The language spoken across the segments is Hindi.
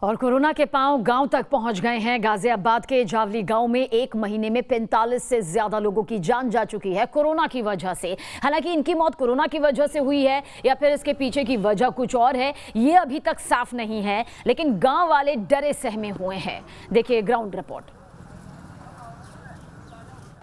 और कोरोना के पांव गांव तक पहुंच गए हैं। गाजियाबाद के जावली गांव में एक महीने में 45 से ज्यादा लोगों की जान जा चुकी है कोरोना की वजह से। हालांकि इनकी मौत कोरोना की वजह से हुई है या फिर इसके पीछे की वजह कुछ और है, ये अभी तक साफ नहीं है, लेकिन गांव वाले डरे सहमे हुए हैं। देखिए ग्राउंड रिपोर्ट।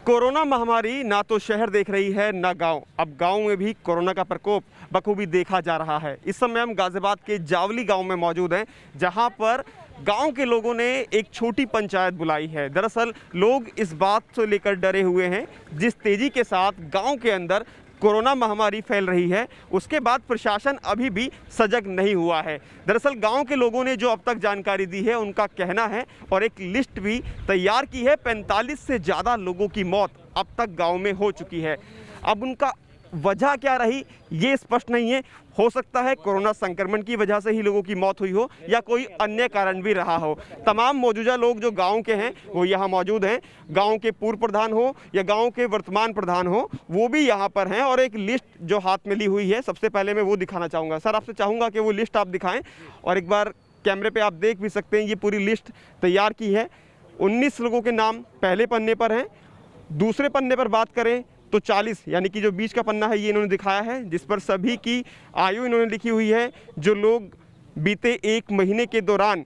कोरोना महामारी ना तो शहर देख रही है ना गांव। अब गांव में भी कोरोना का प्रकोप बखूबी देखा जा रहा है। इस समय हम गाजियाबाद के जावली गांव में मौजूद हैं, जहां पर गांव के लोगों ने एक छोटी पंचायत बुलाई है। दरअसल लोग इस बात से लेकर डरे हुए हैं, जिस तेजी के साथ गांव के अंदर कोरोना महामारी फैल रही है, उसके बाद प्रशासन अभी भी सजग नहीं हुआ है। दरअसल गांव के लोगों ने जो अब तक जानकारी दी है, उनका कहना है और एक लिस्ट भी तैयार की है, 45 से ज़्यादा लोगों की मौत अब तक गांव में हो चुकी है। अब उनका वजह क्या रही ये स्पष्ट नहीं है। हो सकता है कोरोना संक्रमण की वजह से ही लोगों की मौत हुई हो या कोई अन्य कारण भी रहा हो। तमाम मौजूदा लोग जो गांव के हैं वो यहाँ मौजूद हैं। गांव के पूर्व प्रधान हो या गांव के वर्तमान प्रधान हो, वो भी यहाँ पर हैं और एक लिस्ट जो हाथ में ली हुई है, सबसे पहले मैं वो दिखाना चाहूँगा। सर, आपसे चाहूँगा कि वो लिस्ट आप दिखाएँ और एक बार कैमरे पर आप देख भी सकते हैं। ये पूरी लिस्ट तैयार की है। 19 लोगों के नाम पहले पन्ने पर हैं। दूसरे पन्ने पर बात करें तो 40, यानी कि जो बीच का पन्ना है ये इन्होंने दिखाया है, जिस पर सभी की आयु इन्होंने लिखी हुई है। जो लोग बीते एक महीने के दौरान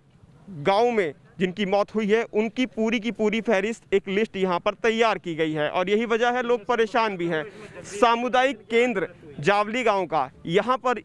गांव में जिनकी मौत हुई है, उनकी पूरी फहरिस्त एक लिस्ट यहाँ पर तैयार की गई है और यही वजह है लोग परेशान भी हैं। सामुदायिक केंद्र जावली गांव का यहाँ पर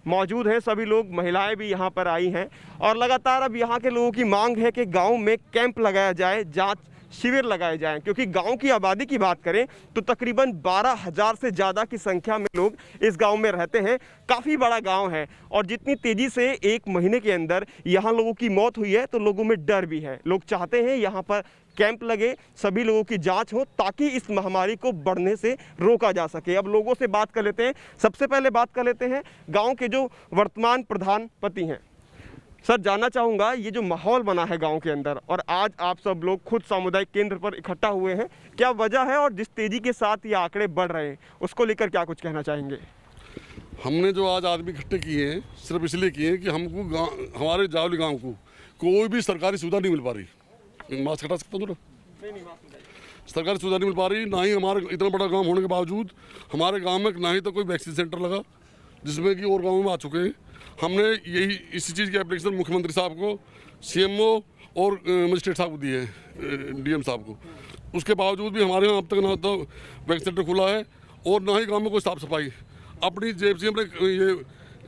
मौजूद है, सभी लोग, महिलाएं भी यहाँ पर आई हैं और लगातार अब यहाँ के लोगों की मांग है कि गाँव में कैंप लगाया जाए, जाँच शिविर लगाए जाएं, क्योंकि गांव की आबादी की बात करें तो तकरीबन 12,000 से ज़्यादा की संख्या में लोग इस गांव में रहते हैं। काफ़ी बड़ा गांव है और जितनी तेज़ी से एक महीने के अंदर यहां लोगों की मौत हुई है तो लोगों में डर भी है। लोग चाहते हैं यहां पर कैंप लगे, सभी लोगों की जांच हो, ताकि इस महामारी को बढ़ने से रोका जा सके। अब लोगों से बात कर लेते हैं। सबसे पहले बात कर लेते हैं गाँव के जो वर्तमान प्रधानपति हैं। सर, जानना चाहूँगा ये जो माहौल बना है गांव के अंदर और आज आप सब लोग खुद सामुदायिक केंद्र पर इकट्ठा हुए हैं, क्या वजह है और जिस तेज़ी के साथ ये आंकड़े बढ़ रहे हैं उसको लेकर क्या कुछ कहना चाहेंगे? हमने जो आज आदमी इकट्ठे किए हैं सिर्फ इसलिए किए हैं कि हमको हमारे जावली गांव को कोई भी सरकारी सुविधा नहीं मिल पा रही। मास्क हटा सकता हूँ? सरकारी सुविधा नहीं मिल पा रही। ना ही हमारे इतना बड़ा गाँव होने के बावजूद हमारे गाँव में ना ही तो कोई वैक्सीन सेंटर लगा, जिसमें कि और गाँव में आ चुके हैं। हमने यही इसी चीज़ की एप्लीकेशन मुख्यमंत्री साहब को, सीएमओ और मजिस्ट्रेट साहब को दी है, डीएम साहब को। उसके बावजूद भी हमारे यहाँ अब तक ना तो वैक्सीन सेंटर खुला है और ना ही गांव में कोई साफ सफाई। अपनी जेब से हमने ये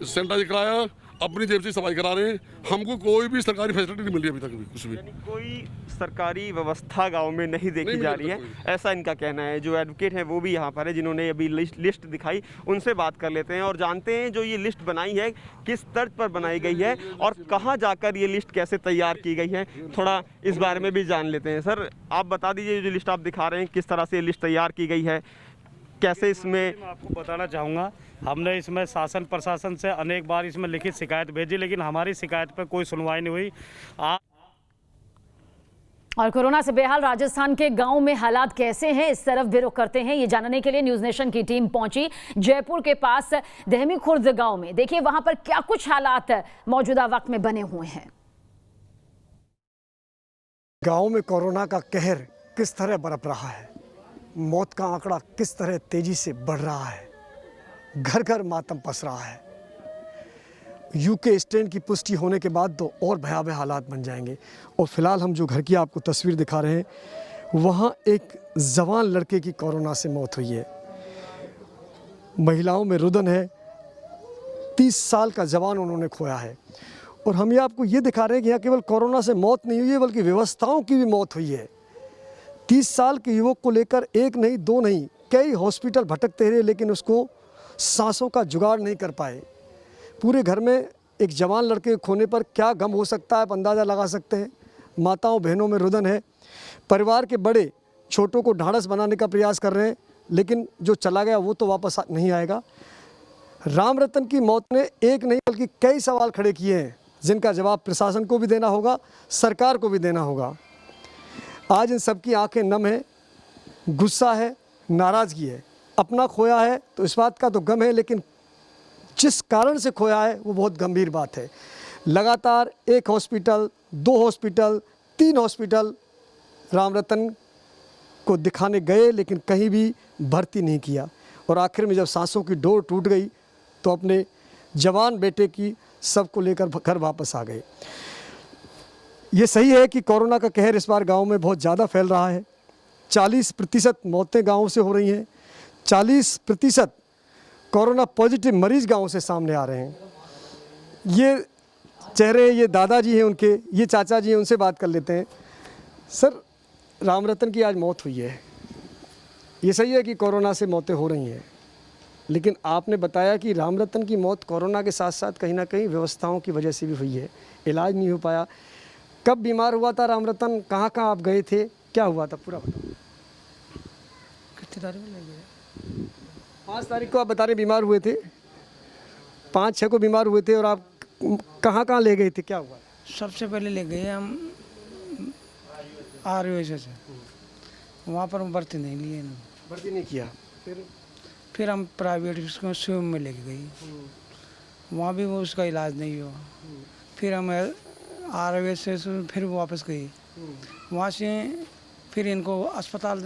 सैनिटाइजर कराया, अपनी जेब से सफाई करा रहे हैं। हमको कोई भी सरकारी फैसिलिटी नहीं मिल रही अभी तक भी, कुछ भी। कोई सरकारी व्यवस्था गांव में नहीं देखी जा रही है, ऐसा इनका कहना है। जो एडवोकेट है वो भी यहाँ पर है, जिन्होंने अभी लिस्ट दिखाई, उनसे बात कर लेते हैं और जानते हैं जो ये लिस्ट बनाई है किस तर्ज पर बनाई गई है और कहाँ जाकर ये लिस्ट कैसे तैयार की गई है, थोड़ा इस बारे में भी जान लेते हैं। सर, आप बता दीजिए, जो लिस्ट आप दिखा रहे हैं किस तरह से लिस्ट तैयार की गई है, कैसे इसमें? मैं आपको बताना चाहूँगा, हमने इसमें शासन प्रशासन से अनेक बार इसमें लिखित शिकायत भेजी, लेकिन हमारी शिकायत पर कोई सुनवाई नहीं हुई। और कोरोना से बेहाल राजस्थान के गांव में हालात कैसे हैं, इस तरफ भी रुख करते हैं। ये जानने के लिए न्यूज नेशन की टीम पहुंची जयपुर के पास दहमी खुर्द गांव में। देखिए वहां पर क्या कुछ हालात मौजूदा वक्त में बने हुए हैं। गांव में कोरोना का कहर किस तरह बरप रहा है, मौत का आंकड़ा किस तरह तेजी से बढ़ रहा है, घर घर मातम पस रहा है। यूके स्ट्रेन की पुष्टि होने के बाद तो और भयावह हालात बन जाएंगे। और फिलहाल हम जो घर की आपको तस्वीर दिखा रहे हैं, वहाँ एक जवान लड़के की कोरोना से मौत हुई है। महिलाओं में रुदन है, 30 साल का जवान उन्होंने खोया है। और हम ये आपको ये दिखा रहे हैं कि यहाँ केवल कोरोना से मौत नहीं हुई है, बल्कि व्यवस्थाओं की भी मौत हुई है। 30 साल के युवक को लेकर एक नहीं, दो नहीं, कई हॉस्पिटल भटकते रहे, लेकिन उसको सांसों का जुगाड़ नहीं कर पाए। पूरे घर में एक जवान लड़के खोने पर क्या गम हो सकता है, आप अंदाज़ा लगा सकते हैं। माताओं बहनों में रुदन है। परिवार के बड़े छोटों को ढाढ़स बनाने का प्रयास कर रहे हैं, लेकिन जो चला गया वो तो वापस नहीं आएगा। राम रतन की मौत ने एक नहीं बल्कि कई सवाल खड़े किए हैं, जिनका जवाब प्रशासन को भी देना होगा, सरकार को भी देना होगा। आज इन सबकी आंखें नम है, गुस्सा है, नाराज़गी है। अपना खोया है तो इस बात का तो गम है, लेकिन जिस कारण से खोया है वो बहुत गंभीर बात है। लगातार 1 हॉस्पिटल, 2 हॉस्पिटल, 3 हॉस्पिटल रामरतन को दिखाने गए, लेकिन कहीं भी भर्ती नहीं किया। और आखिर में जब सांसों की डोर टूट गई तो अपने जवान बेटे की सबको लेकर घर वापस आ गए। ये सही है कि कोरोना का कहर इस बार गांव में बहुत ज़्यादा फैल रहा है। 40% मौतें गांव से हो रही हैं। 40% कोरोना पॉजिटिव मरीज गांव से सामने आ रहे हैं। ये चेहरे, ये दादाजी हैं उनके, ये चाचा जी हैं, उनसे बात कर लेते हैं। सर, रामरतन की आज मौत हुई है। ये सही है कि कोरोना से मौतें हो रही हैं, लेकिन आपने बताया कि रामरतन की मौत कोरोना के साथ साथ कहीं ना कहीं व्यवस्थाओं की वजह से भी हुई है, इलाज नहीं हो पाया। कब बीमार हुआ था रामरतन, कहाँ कहाँ आप गए थे, क्या हुआ था, पूरा बताओ। कितनी तारीख में लगे? 5 तारीख को आप बता रहे बीमार हुए थे, 5-6 को बीमार हुए थे, और आप कहाँ कहाँ ले गए थे, क्या हुआ? सबसे पहले ले गए हम आरओएस से, वहाँ पर हम भर्ती नहीं लिए ना, भर्ती नहीं किया। फिर हम प्राइवेट उसको शिव में लेके गए, वहाँ भी वो उसका इलाज नहीं हुआ। फिर हम आरओएस से फिर वापस गए, वहाँ से फिर इनको अस्पताल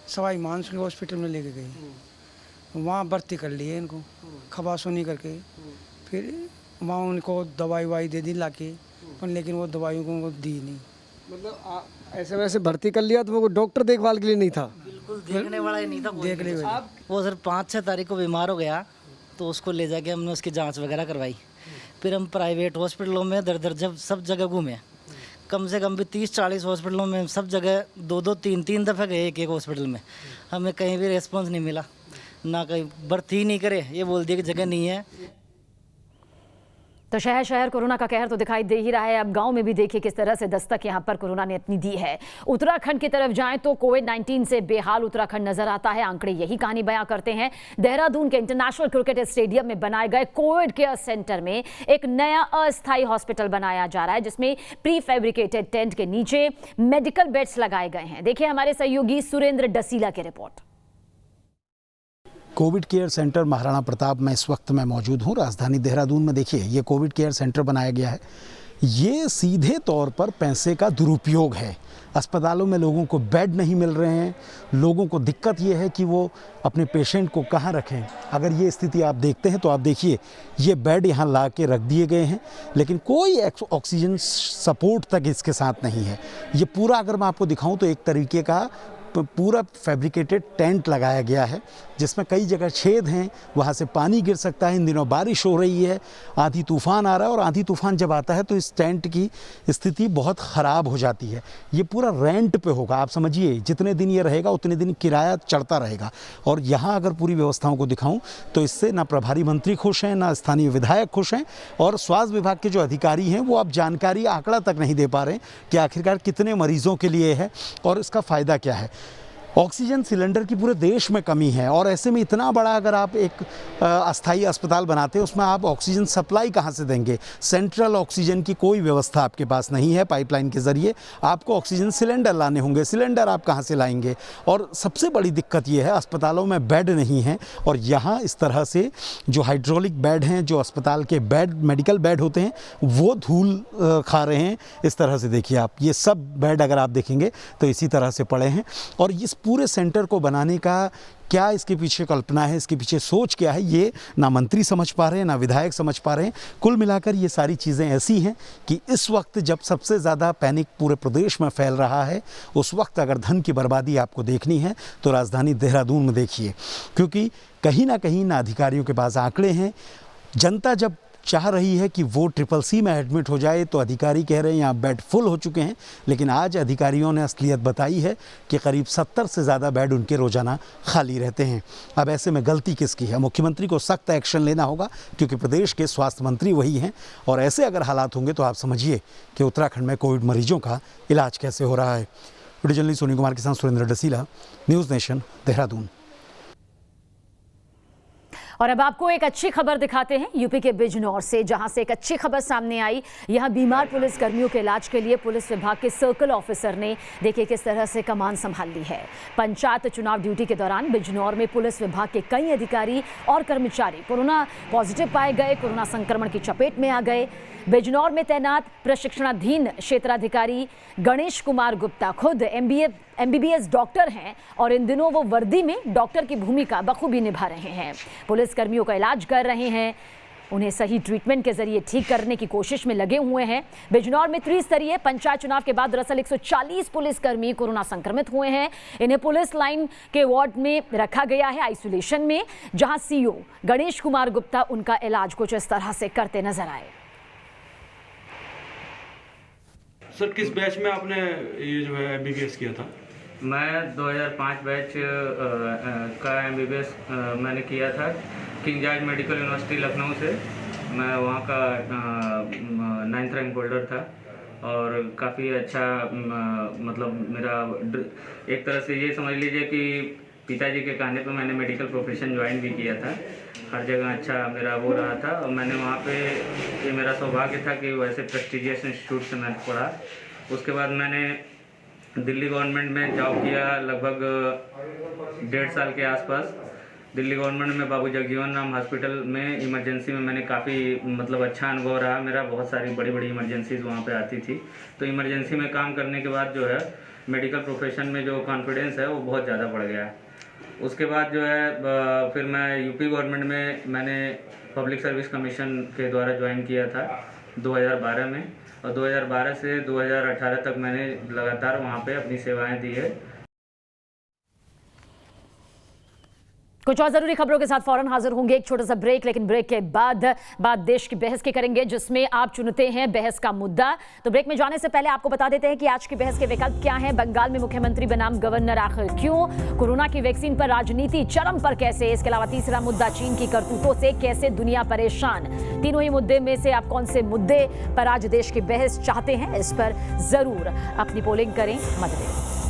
सवाई मानसिंह हॉस्पिटल में लेके गए, वहाँ भर्ती कर लिए इनको खबासोनी करके। फिर वहाँ उनको दवाई वाई दे दी लाके, पर लेकिन वो दवाइयों को उनको दी नहीं। मतलब ऐसे वैसे भर्ती कर लिया तो वो डॉक्टर देखभाल के लिए नहीं था, बिल्कुल देखने वाला ही नहीं था। देख ले वो सर 5-6 तारीख को बीमार हो गया, तो उसको ले जाके हमने उसकी जांच वगैरह करवाई। फिर हम प्राइवेट हॉस्पिटलों में दर जब सब जगह घूमे, कम से कम भी 30-40 हॉस्पिटलों में सब जगह 2-2, 3-3 दफ़ा गए एक हॉस्पिटल में, हमें कहीं भी रिस्पॉन्स नहीं मिला, ना कहीं भर्ती नहीं करे, ये बोल दिया कि जगह नहीं है। तो शहर शहर कोरोना का कहर तो दिखाई दे ही रहा है। अब गांव में भी देखिए किस तरह से दस्तक यहां पर कोरोना ने अपनी दी है। उत्तराखंड की तरफ जाएं तो कोविड-19 से बेहाल उत्तराखंड नजर आता है। आंकड़े यही कहानी बयां करते हैं। देहरादून के इंटरनेशनल क्रिकेट स्टेडियम में बनाए गए कोविड केयर सेंटर में एक नया अस्थायी हॉस्पिटल बनाया जा रहा है, जिसमें प्री फैब्रिकेटेड टेंट के नीचे मेडिकल बेड्स लगाए गए हैं। देखिए हमारे सहयोगी सुरेंद्र डसीला की report. Covid care centre Maharana Pratap में इस वक्त मैं मौजूद हूँ, राजधानी देहरादून में। देखिए ये कोविड केयर सेंटर बनाया गया है, ये सीधे तौर पर पैसे का दुरुपयोग है। अस्पतालों में लोगों को बेड नहीं मिल रहे हैं, लोगों को दिक्कत ये है कि वो अपने पेशेंट को कहाँ रखें। अगर ये स्थिति आप देखते हैं तो आप देखिए ये बेड यहाँ ला के रख दिए गए हैं, लेकिन कोई ऑक्सीजन सपोर्ट तक इसके साथ नहीं है। ये पूरा अगर मैं आपको दिखाऊं तो एक तरीके का पूरा फैब्रिकेटेड टेंट लगाया गया है, जिसमें कई जगह छेद हैं, वहाँ से पानी गिर सकता है। इन दिनों बारिश हो रही है, आंधी तूफान आ रहा है, और आंधी तूफान जब आता है तो इस टेंट की स्थिति बहुत ख़राब हो जाती है। ये पूरा रेंट पे होगा, आप समझिए जितने दिन ये रहेगा उतने दिन किराया चढ़ता रहेगा। और यहाँ अगर पूरी व्यवस्थाओं को दिखाऊं तो इससे ना प्रभारी मंत्री खुश हैं, ना स्थानीय विधायक खुश हैं, और स्वास्थ्य विभाग के जो अधिकारी हैं वो अब जानकारी, आंकड़ा तक नहीं दे पा रहे हैं कि आखिरकार कितने मरीजों के लिए है और इसका फ़ायदा क्या है। ऑक्सीजन सिलेंडर की पूरे देश में कमी है, और ऐसे में इतना बड़ा अगर आप एक अस्थाई अस्पताल बनाते हैं, उसमें आप ऑक्सीजन सप्लाई कहाँ से देंगे? सेंट्रल ऑक्सीजन की कोई व्यवस्था आपके पास नहीं है। पाइपलाइन के ज़रिए आपको ऑक्सीजन सिलेंडर लाने होंगे, सिलेंडर आप कहाँ से लाएंगे? और सबसे बड़ी दिक्कत ये है अस्पतालों में बेड नहीं है, और यहाँ इस तरह से जो हाइड्रोलिक बेड हैं, जो अस्पताल के बेड, मेडिकल बेड होते हैं, वो धूल खा रहे हैं। इस तरह से देखिए आप, ये सब बेड अगर आप देखेंगे तो इसी तरह से पड़े हैं। और इस पूरे सेंटर को बनाने का क्या इसके पीछे कल्पना है, इसके पीछे सोच क्या है, ये ना मंत्री समझ पा रहे हैं, ना विधायक समझ पा रहे हैं। कुल मिलाकर ये सारी चीज़ें ऐसी हैं कि इस वक्त जब सबसे ज़्यादा पैनिक पूरे प्रदेश में फैल रहा है, उस वक्त अगर धन की बर्बादी आपको देखनी है तो राजधानी देहरादून में देखिए, क्योंकि कहीं ना अधिकारियों के पास आंकड़े हैं। जनता जब चाह रही है कि वो CCC में एडमिट हो जाए तो अधिकारी कह रहे हैं यहाँ बेड फुल हो चुके हैं, लेकिन आज अधिकारियों ने असलियत बताई है कि करीब 70 से ज़्यादा बेड उनके रोज़ाना खाली रहते हैं। अब ऐसे में गलती किसकी है? मुख्यमंत्री को सख्त एक्शन लेना होगा, क्योंकि प्रदेश के स्वास्थ्य मंत्री वही हैं, और ऐसे अगर हालात होंगे तो आप समझिए कि उत्तराखंड में कोविड मरीजों का इलाज कैसे हो रहा है। वीडियो जर्नलिस्ट सोनी कुमार के साथ सुरेंद्र डसीला, न्यूज़ नेशन, देहरादून। और अब आपको एक अच्छी खबर दिखाते हैं यूपी के बिजनौर से, जहां से एक अच्छी खबर सामने आई। यहां बीमार पुलिस कर्मियों के इलाज के लिए पुलिस विभाग के सर्कल ऑफिसर ने देखिए किस तरह से कमान संभाल ली है। पंचायत चुनाव ड्यूटी के दौरान बिजनौर में पुलिस विभाग के कई अधिकारी और कर्मचारी कोरोना पॉजिटिव पाए गए, कोरोना संक्रमण की चपेट में आ गए। बिजनौर में तैनात प्रशिक्षणाधीन क्षेत्राधिकारी गणेश कुमार गुप्ता खुद MBBS डॉक्टर हैं और इन दिनों वो वर्दी में डॉक्टर की भूमिका बखूबी निभा रहे हैं। पुलिस कर्मियों का इलाज कर रहे हैं, उन्हें सही ट्रीटमेंट के जरिए ठीक करने की कोशिश में लगे हुए हैं। बिजनौर में त्रिस्तरीय पंचायत चुनाव के बाद दरअसल 140 पुलिसकर्मी कोरोना संक्रमित हुए हैं। इन्हें पुलिस लाइन के वार्ड में रखा गया है, आइसोलेशन में, जहां CO गणेश कुमार गुप्ता उनका इलाज कुछ इस तरह से करते नजर आए। सर, किस बैच में आपने ये जो है MBBS किया था? मैं 2005 बैच का MBBS मैंने किया था king George medical university Lucknow से। मैं वहाँ का 9th रैंक होल्डर था और काफ़ी अच्छा मतलब मेरा एक तरह से ये समझ लीजिए कि पिताजी के कहने पे मैंने मेडिकल प्रोफेशन ज्वाइन भी किया था। हर जगह अच्छा मेरा वो रहा था और मैंने वहाँ पे ये मेरा सौभाग्य था कि वैसे प्रेस्टिजियस इंस्टीट्यूट से मैं पढ़ा। उसके बाद मैंने दिल्ली गवर्नमेंट में जॉब किया लगभग 1.5 साल के आसपास। दिल्ली गवर्नमेंट में बाबू जगजीवन राम हॉस्पिटल में इमरजेंसी में मैंने काफ़ी मतलब अच्छा अनुभव रहा मेरा। बहुत सारी बड़ी बड़ी इमरजेंसीज वहाँ पे आती थी, तो इमरजेंसी में काम करने के बाद जो है मेडिकल प्रोफेशन में जो कॉन्फिडेंस है वो बहुत ज़्यादा बढ़ गया। उसके बाद जो है फिर मैं यूपी गवर्नमेंट में मैंने पब्लिक सर्विस कमीशन के द्वारा ज्वाइन किया था 2012 में, और 2012 से 2018 तक मैंने लगातार वहाँ पे अपनी सेवाएं दी है। कुछ और जरूरी खबरों के साथ फौरन हाजिर होंगे। एक छोटा सा ब्रेक, लेकिन ब्रेक के बाद बात देश की बहस की करेंगे, जिसमें आप चुनते हैं बहस का मुद्दा। तो ब्रेक में जाने से पहले आपको बता देते हैं कि आज की बहस के विकल्प क्या हैं। बंगाल में मुख्यमंत्री बनाम गवर्नर आखिर क्यों? कोरोना की वैक्सीन पर राजनीति चरम पर कैसे? इसके अलावा तीसरा मुद्दा, चीन की करतूतों से कैसे दुनिया परेशान। तीनों ही मुद्दे में से आप कौन से मुद्दे पर आज देश की बहस चाहते हैं, इस पर जरूर अपनी पोलिंग करें, मत दें।